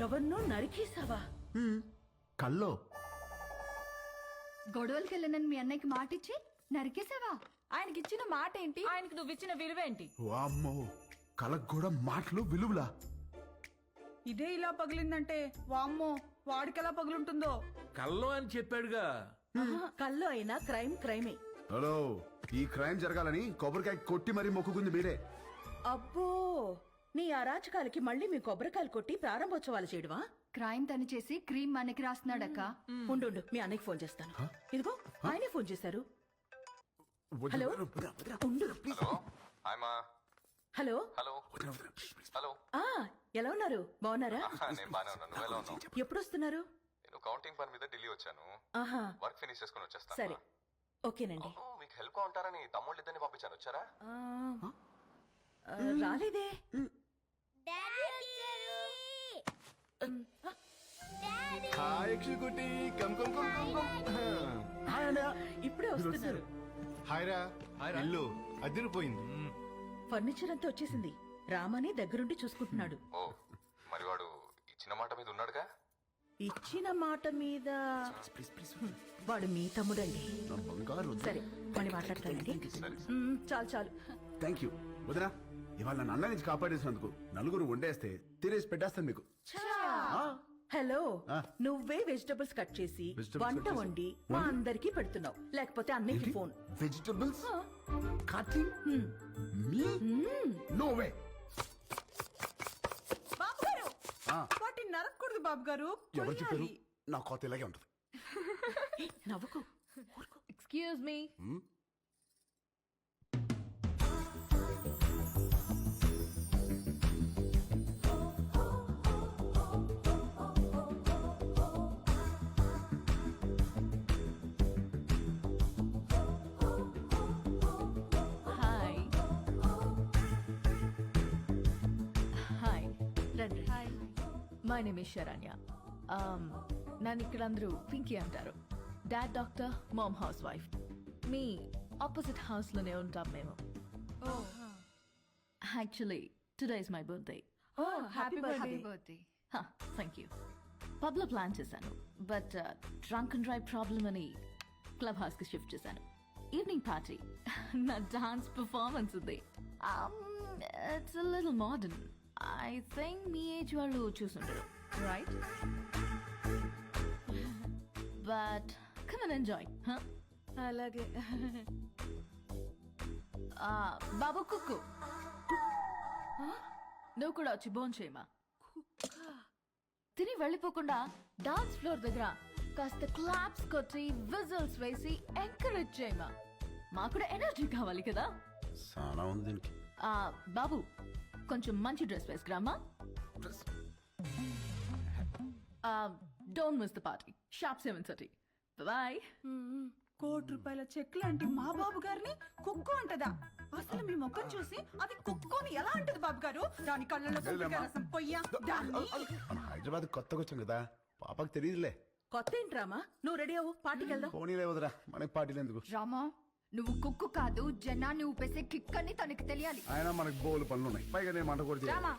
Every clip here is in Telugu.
ఎవరినో నరికేసావా? కల్లో గొడవలకి వెళ్ళనని మీ అన్నయ్యకి మాటిచ్చి నరికేసావా? ఆయనకి ఇచ్చిన మాట ఏంటి, ఆయనకి నువ్వు ఇచ్చిన విలువేంటి? వామ్మో, కలకు కూడా మాటలు విలువలా? ఇదే ఇలా పగిలిందంటే వామ్మో వాడికెలా పగులుంటుందో. కల్లో అని చెప్పాడుగా. కల్లో అయినా క్రైమ్ క్రైమే. హలో, ఈ క్రైమ్ జరగాలని కొబ్బరికాయ కొట్టి మరీ మొక్కుకుంది మీరే. అబ్బో, నీ అరాచకాలకి మళ్ళీ మీ కొబ్బరికాయలు కొట్టి ప్రారంభోత్సవాలు చేయడమా? క్రైమ్ తను చేసి క్రీమ్ మనకి రాస్తున్నాడక్క. ఉండు మీ అన్నయ్యకి ఫోన్ చేస్తాను. ఇదిగో ఆయనే ఫోన్ చేశారు. హలో ఉండు. హాయ్ మా. Hello hello hello. ఆ ఎలా ఉన్నారు? బాగున్నారా? నేను బానే ఉన్నాను, నువ్వు ఎలా ఉన్నావు? ఎప్పుడు వస్తున్నారు? నేను కౌంటింగ్ పని మీద ఢిల్లీ వచ్చాను. ఆహా, వర్క్ ఫినిష్ చేసుకుని వచ్చేస్తాను. సరే ఓకేనండి. అవును, మీకు హెల్ప్ గా ఉంటారని తమ్ముళ్ళు ఇద్దరిని పంపించాను, వచ్చారా? రాలేదే. ఇప్పుడే వస్తున్నారు. హాయ్రా, ఇల్లు అదిరిపోయింది. ఫర్నిచర్ అంతా వచ్చేసింది. రామని దగ్గరుండి చూసుకుంటున్నాడు. ఓ, మరి వాడు ఇచ్చిన మాట మీద ఉన్నాడుగా? ఇచ్చిన మాట మీద వాడు మీ తమ్ముడండి. సరే మళ్ళీ మాట్లాడతానండి. చాలు చాలు. థ్యాంక్ యూ వదినా, ఇవాళ నన్ను అన్న నుంచి కాపాడేసినందుకు. నలుగురు వండేస్తే తినేసి పెట్టేస్తాను మీకు. హలో, నువ్వే వెజిటబుల్స్ కట్ చేసి వంట వండి మా అందరికి పెడుతున్నావు. లేకపోతే అన్నికి ఫోన్. వెజిటబుల్స్ కటింగ్ మీ? No way. బాబు గారు, వాటిని నరకూడదు బాబు గారు. ఎవరు చెప్పారు? నా కోత ఇలాగే ఉంటుంది. నవ్వుకో. Excuse me. హాయ్ హాయ్ రండి. Hi, my name is Saranya. నన్ను ఇక్కడ అందరూ పింకీ అంటారు. Dad doctor, mom housewife. మీ ఆపోజిట్ హౌస్ లోనే ఉంటాం మేము. Actually today is my birthday. Happy birthday. Birthday. Thank you. Pub లో ప్లాన్ చేశాను, but drunk and drive problem అని క్లబ్ హౌస్ కి షిఫ్ట్ చేశాను. ఈవినింగ్ పార్టీ, నా డాన్స్ పర్ఫార్మెన్స్ ఉంది. It's little modern. I think మీ ఏజ్ వాళ్ళు చూసుంటారు, right? But come and enjoy. అలాగే. బాబు కుక్కు, నువ్వు కూడా వచ్చి బోన్ చేయమా. తిని వెళ్ళిపోకుండా డాన్స్ ఫ్లోర్ దగ్గర కాస్త క్లాప్స్ కొట్టి విజిల్స్ వేసి ఎంకరేజ్ చేయమా. మాకు కూడా ఎనర్జీ కావాలి కదా. చాలా ఉంది దీనికి. బాబు, కొంచెం మంచి డ్రెస్ వేసుకురామా. Don't miss the party. Sharp 7:30. Bye. ₹1,00,00,000 cheque లాంటి మా బాబు గారిని కుక్కు అంటదా? అసలు మీ ముఖం చూసి అది కుక్కుని ఎలా అంటది బాబు గారు? దాని కళ్ళలో కొబ్బరికాయ రసం పొయ్యా. మనం హైదరాబాద్ కొత్తగా వచ్చాం కదా, పాపకు తెలియదులే. కొత్త ఏంట్రామా? నువ్వు రెడీ అవ్వు, పార్టీకి వెళ్దాం. పోనీలే వదరా, మనకి పార్టీలు ఎందుకు? రామా, నువ్వు కుక్కు కాదు, జనాన్ని ఊపేసే కిక్ అని తనకి తెలియాలి. ఆయన మనకు బోలు పనులు ఉన్నాయి, పైగా నేను మంట కూడా రామా,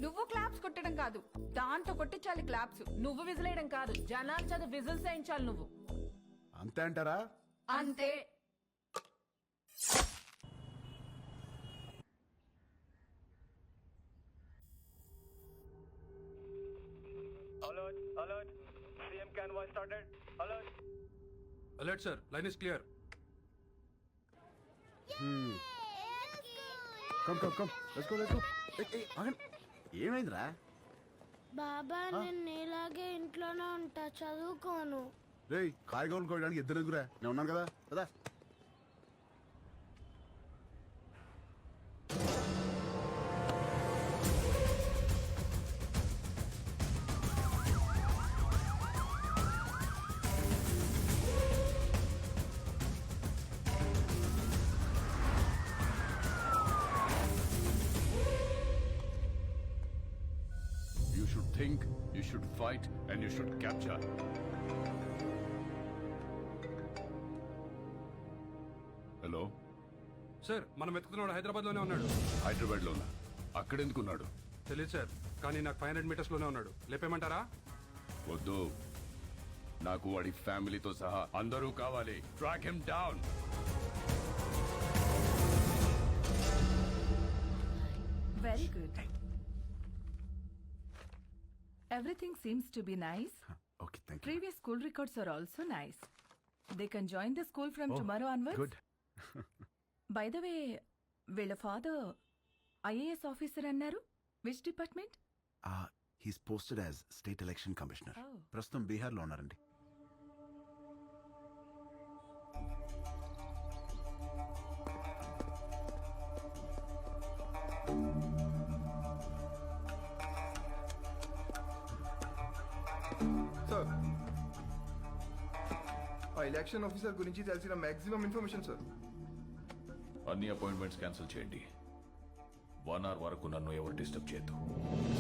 నువ్వు క్లాప్స్ కొట్టడం కాదు, దాంతో కొట్టించాలి క్లాప్స్. నువ్వు విజిలేయడం కాదు, జనాలు చదువు విజిల్స్ వేయించాలి నువ్వు. అంతే అంటారా? అంతే. Alert, alert. CM convoy started. Alert. Alert sir, line is clear. Come come come, let's go let's go. ఏమైందిరా? బాబా, నేను నీలాగే ఇంట్లోనే ఉంటా, చదువుకోను. రేయ్, కాయగూరలు కోయడానికి ఇద్దరు ఎదురా, నేను ఉన్నాను కదా కదా. Think, you should fight, and you should capture. Hello sir, మనం వెతుకుతున్నాడు హైదరాబాద్ లోనే ఉన్నాడు. హైదరాబాద్ లోనా? అక్కడెందుకున్నాడు? తెలియదు సార్, కానీ నాకు 500 మీటర్స్ లోనే ఉన్నాడు. లేపేమంటారా? వద్దు, నాకు వాడి ఫ్యామిలీతో సహా అందరూ కావాలి. Track him down. Very good. Everything seems to be nice. Okay thank you. Previous school records are also nice. They can join the school from tomorrow onwards. Good. By the way, వీళ్ళ ఫాదర్ ఐఏఎస్ ఆఫీసర్ అన్నారు. Which department? He's posted as state election commissioner. Oh. ప్రస్తుతం బీహార్లో ఉన్నారండి. సార్, ఆ ఎలక్షన్ ఆఫీసర్ గురించి తెలిసిన మాక్సిమం ఇన్ఫర్మేషన్ సార్. అన్ని అపాయింట్మెంట్స్ క్యాన్సిల్ చేయండి. 1 hour వరకు నన్ను ఎవరు డిస్టర్బ్ చేయొద్దు.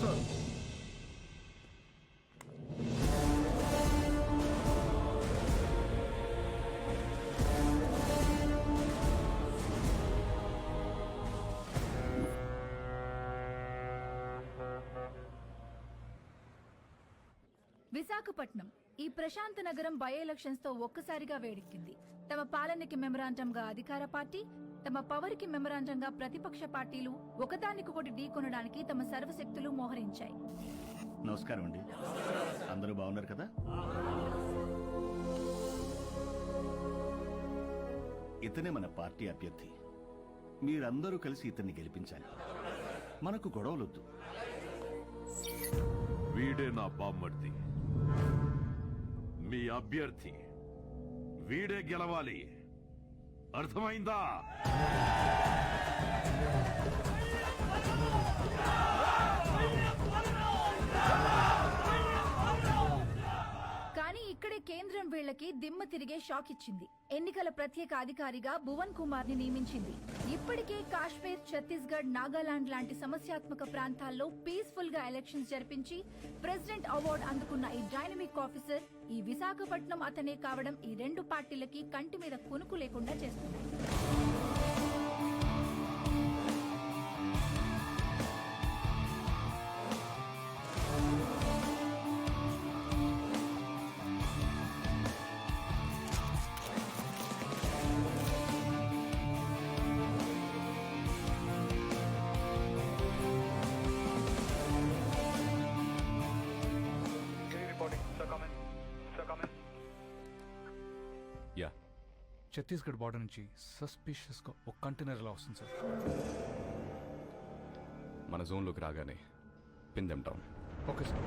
సార్, విశాఖపట్నం ఈ ప్రశాంత నగరం బై ఎలక్షన్స్ తో ఒక్కసారిగా వేడెక్కింది. తమ పాలనకి మెమరాండంగా అధికార పార్టీ, తమ పవర్ కి మెమరాండంగా ప్రతిపక్ష పార్టీలు ఒకదానికొకటి ఢీకొనడానికి తమ సర్వశక్తులు మోహరించాయి. నమస్కారం అండి. అందరూ బాగున్నారు కదా? ఇతనే మన పార్టీ అభ్యర్థి. మీరందరూ కలిసి ఇతన్ని గెలిపించాలి. మనకు గొడవలొద్దు. వీడే నా బామ్మర్ది, మీ అభ్యర్థి. వీడే గెలవాలి. అర్థమైందా? కానీ ఇక్కడే కేంద్రం వీళ్ళకి దిమ్మ తిరిగే షాక్ ఇచ్చింది. ఎన్నికల ప్రత్యేక అధికారిగా భువన్ కుమార్ ని నియమించింది. ఇప్పటికే కాశ్మీర్, ఛత్తీస్గఢ్, నాగాలాండ్ లాంటి సమస్యాత్మక ప్రాంతాల్లో పీస్ఫుల్ గా ఎలక్షన్స్ జరిపించి ప్రెసిడెంట్ అవార్డు అందుకున్న ఈ డైనమిక్ ఆఫీసర్ ఈ విశాఖపట్నం అతనే కావడం ఈ రెండు పార్టీలకి కంటి మీద కునుకు లేకుండా చేస్తుంది. యా, ఛత్తీస్గఢ్ బార్డర్ నుంచి సస్పిషియస్ గా ఒక కంటైనర్ ఇలా వస్తుంది సార్. మన జోన్లోకి రాగానే pin them down. Okay sir.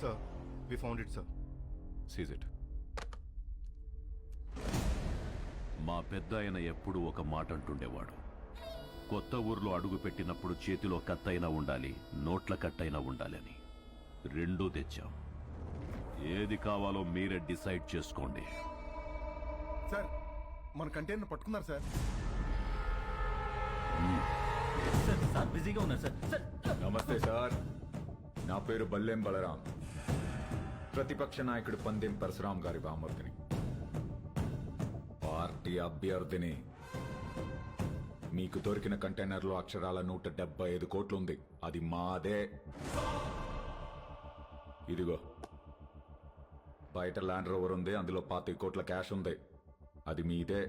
Sir, we found it, sir. Seize it. మా పెద్ద ఆయన ఎప్పుడు ఒక మాట అంటుండేవాడు. కొత్త ఊర్లో అడుగు పెట్టినప్పుడు చేతిలో కత్తైనా ఉండాలి, నోట్ల కట్టైనా ఉండాలని. రెండూ తెచ్చాం. ఏది కావాలో మీరే డిసైడ్ చేసుకోండి. సార్, మన కంటైనర్ పట్టుకున్నారు సార్. బిజీగా ఉన్నారు సార్. నమస్తే సార్, నా పేరు బల్లెం బలరాం, ప్రతిపక్ష నాయకుడు పందెం పరశురాం గారి బామర్దిని, పార్టీ అభ్యర్థిని. మీకు దొరికిన కంటైనర్లో అక్షరాల 175 కోట్లు ఉంది. అది మాదే. ఇదిగో బయట ల్యాండ్ రోవర్ ఉంది, అందులో 25 కోట్ల క్యాష్ ఉంది. అది మీదే.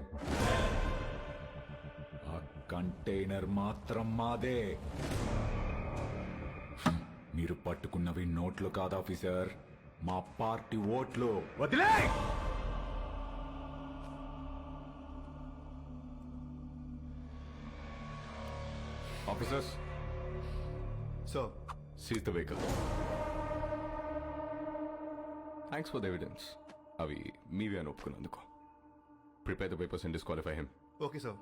ఆ కంటైనర్ మాత్రం మాదే. మీరు పట్టుకున్నవి నోట్లు కాదు ఆఫీసర్, మా పార్టీ ఓట్లు. వదిలే! Officers, Sir, seize the vehicle. Thanks for the evidence. అవి మీవే అని ఒప్పుకున్నందుకు. Prepare the papers and disqualify him. okay, sir.